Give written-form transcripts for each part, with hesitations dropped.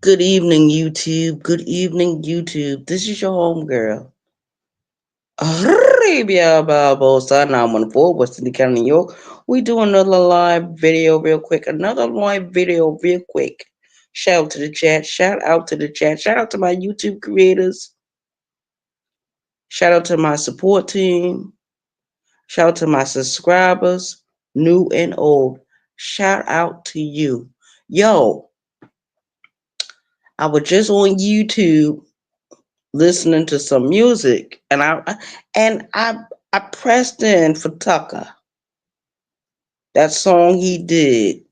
Good evening, YouTube. Good evening, YouTube. This is your home girl. Arabia Barbosa 914, West Indiana County, New York. We do another live video real quick. Another live video real quick. Shout out to the chat. Shout out to the chat. Shout out to my YouTube creators. Shout out to my support team. Shout out to my subscribers, new and old. Shout out to you. Yo, I was just on YouTube listening to some music and I pressed in for Tucker, that song he did,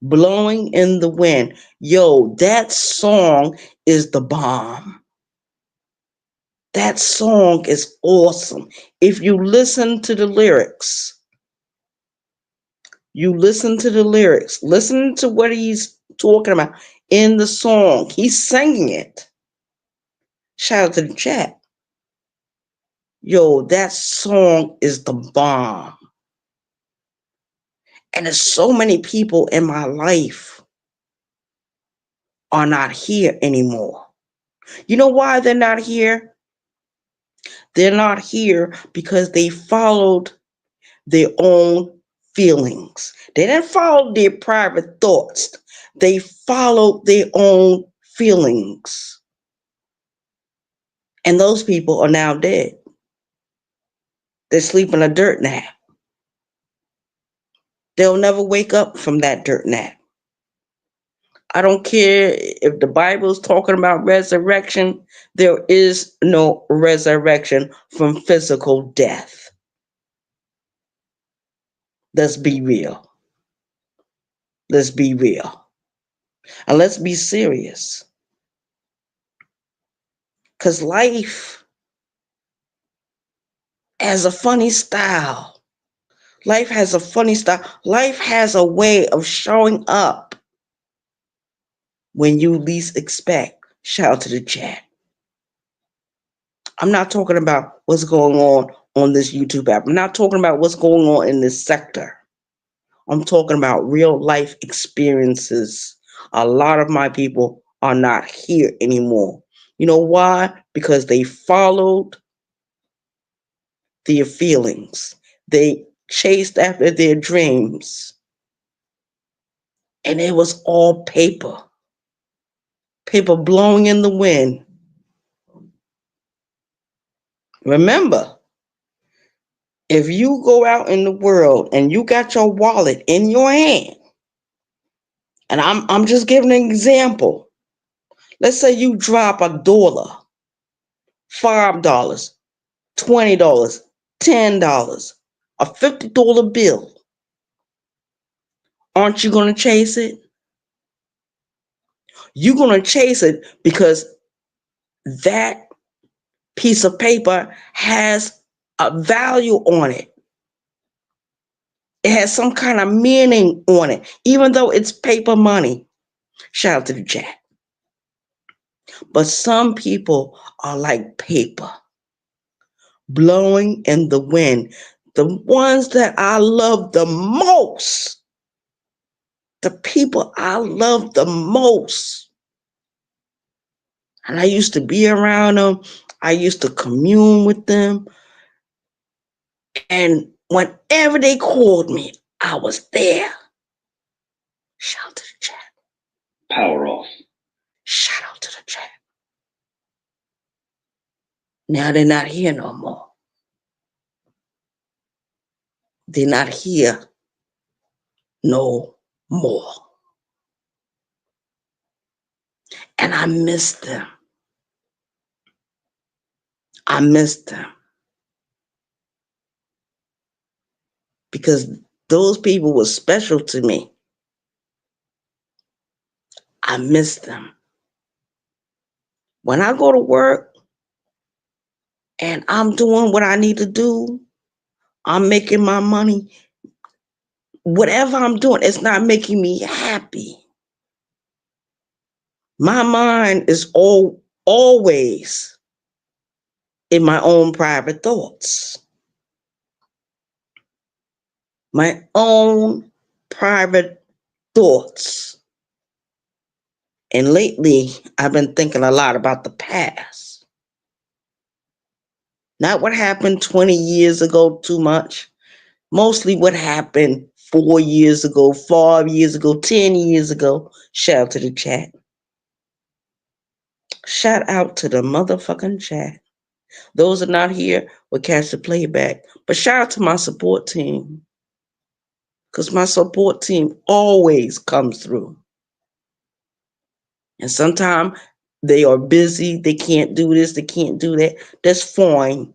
Blowing in the Wind. Yo, that song is the bomb. That song is awesome. If you listen to the lyrics, listen to what he's talking about in the song. He's singing it. Shout out to the chat. Yo, that song is the bomb. And there's so many people in my life are not here anymore. You know why they're not here? They're not here because they followed their own feelings. They didn't follow their private thoughts. They followed their own feelings. And those people are now dead. They're sleeping a dirt nap. They'll never wake up from that dirt nap. I don't care if the Bible is talking about resurrection, there is no resurrection from physical death. Let's be real. Let's be real. And let's be serious. Because life has a funny style. Life has a funny style. Life has a way of showing up when you least expect. Shout out to the chat. I'm not talking about what's going on this YouTube app. I'm not talking about what's going on in this sector. I'm talking about real life experiences. A lot of my people are not here anymore. You know why? Because they followed their feelings. They chased after their dreams. And it was all paper. Paper blowing in the wind. Remember, if you go out in the world and you got your wallet in your hand, and I'm just giving an example. Let's say you drop $1, $5, $20, $10, a $50 bill. Aren't you going to chase it? You're going to chase it because that piece of paper has a value on it. It has some kind of meaning on it, even though it's paper money. Shout out to the chat. But some people are like paper, blowing in the wind. The ones that I love the most, the people I love the most. And I used to be around them. I used to commune with them. And whenever they called me, I was there. Shout out to the chat. Power off. Shout out to the chat. Now they're not here no more. They're not here no more. And I miss them. I miss them. Because those people were special to me. I miss them. When I go to work and I'm doing what I need to do, I'm making my money. Whatever I'm doing, it's not making me happy. My mind is always in my own private thoughts. My own private thoughts. And lately, I've been thinking a lot about the past. Not what happened 20 years ago too much. Mostly what happened 4 years ago, 5 years ago, 10 years ago. Shout out to the chat. Shout out to the motherfucking chat. Those that are not here will catch the playback. But shout out to my support team. Because my support team always comes through. And sometimes they are busy, they can't do this, they can't do that. That's fine.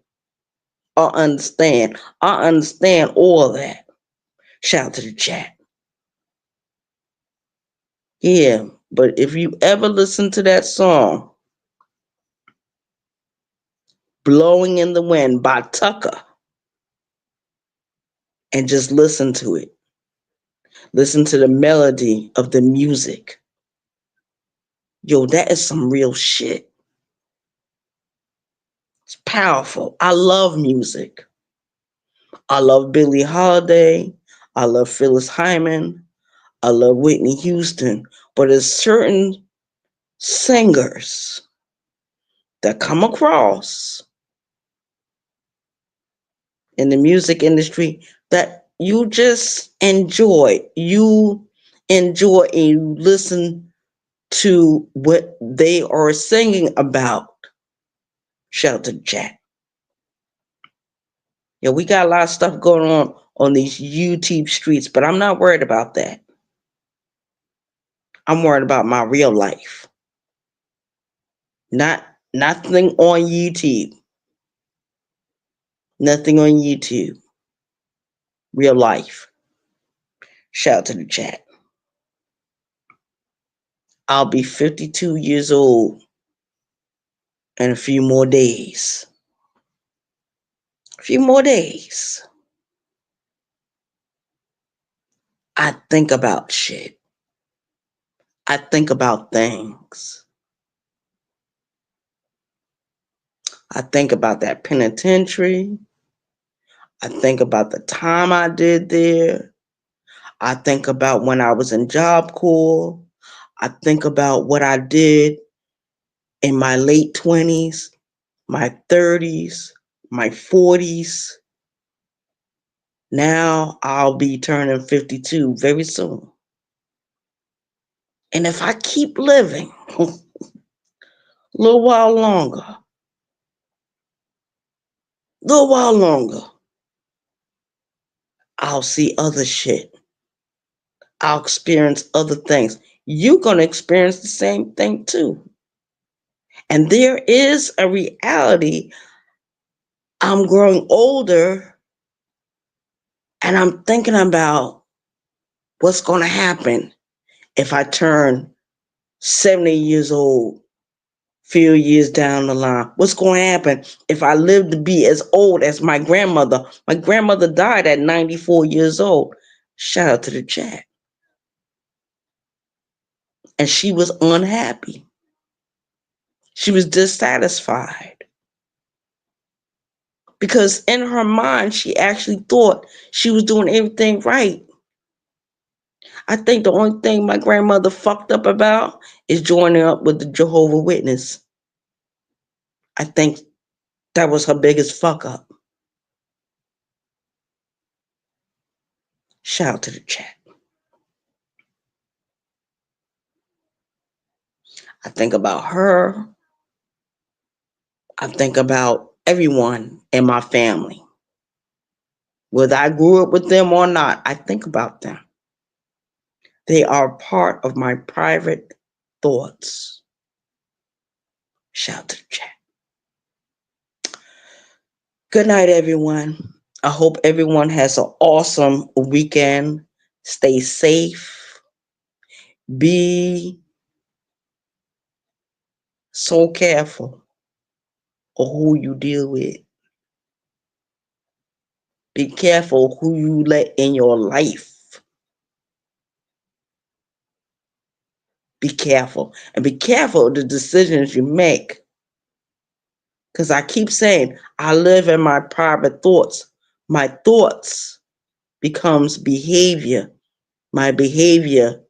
I understand. I understand all that. Shout out to the chat. Yeah, but if you ever listen to that song, Blowing in the Wind by Tucker, and just listen to it. Listen to the melody of the music. Yo, that is some real shit. It's powerful. I love music. I love Billie Holiday. I love Phyllis Hyman. I love Whitney Houston. But there's certain singers that come across in the music industry that you just enjoy. You enjoy and you listen to what they are singing about. Shout out to the chat. Yeah, we got a lot of stuff going on these YouTube streets, but I'm not worried about that. I'm worried about my real life. Not nothing on YouTube. Nothing on YouTube. Real life. Shout out to the chat. I'll be 52 years old in a few more days. A few more days. I think about shit. I think about things. I think about that penitentiary. I think about the time I did there. I think about when I was in Job Corps. I think about what I did in my late 20s, my 30s, my 40s. Now I'll be turning 52 very soon. And if I keep living a little while longer, I'll see other shit. I'll experience other things. You're going to experience the same thing too. And there is a reality. I'm growing older and I'm thinking about what's going to happen if I turn 70 years old, few years down the line. What's going to happen if I live to be as old as my grandmother? My grandmother died at 94 years old. Shout out to the chat. And she was unhappy. She was dissatisfied. Because in her mind, she actually thought she was doing everything right. I think the only thing my grandmother fucked up about is joining up with the Jehovah's Witness. I think that was her biggest fuck up. Shout out to the chat. I think about her. I think about everyone in my family. Whether I grew up with them or not, I think about them. They are part of my private thoughts. Shout out to the chat. Good night, everyone. I hope everyone has an awesome weekend. Stay safe. Be so careful of who you deal with. Be careful who you let in your life. Be careful. And be careful of the decisions you make. Because I keep saying, I live in my private thoughts. My thoughts becomes behavior. My behavior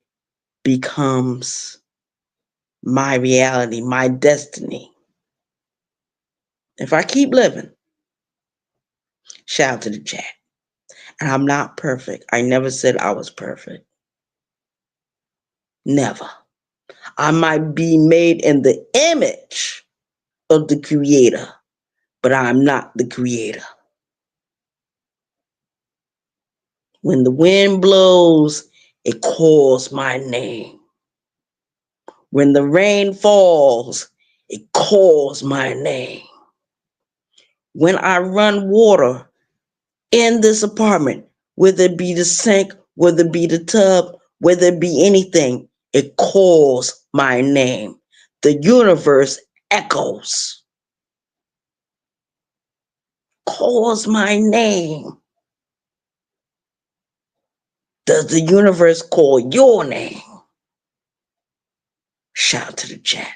becomes my reality, my destiny. If I keep living, shout out to the chat. And I'm not perfect. I never said I was perfect. Never. I might be made in the image of the creator, but I'm not the creator. When the wind blows, it calls my name. When the rain falls, it calls my name. When I run water in this apartment, whether it be the sink, whether it be the tub, whether it be anything, it calls my name. The universe echoes, calls my name. Does the universe call your name? Shout to the chat.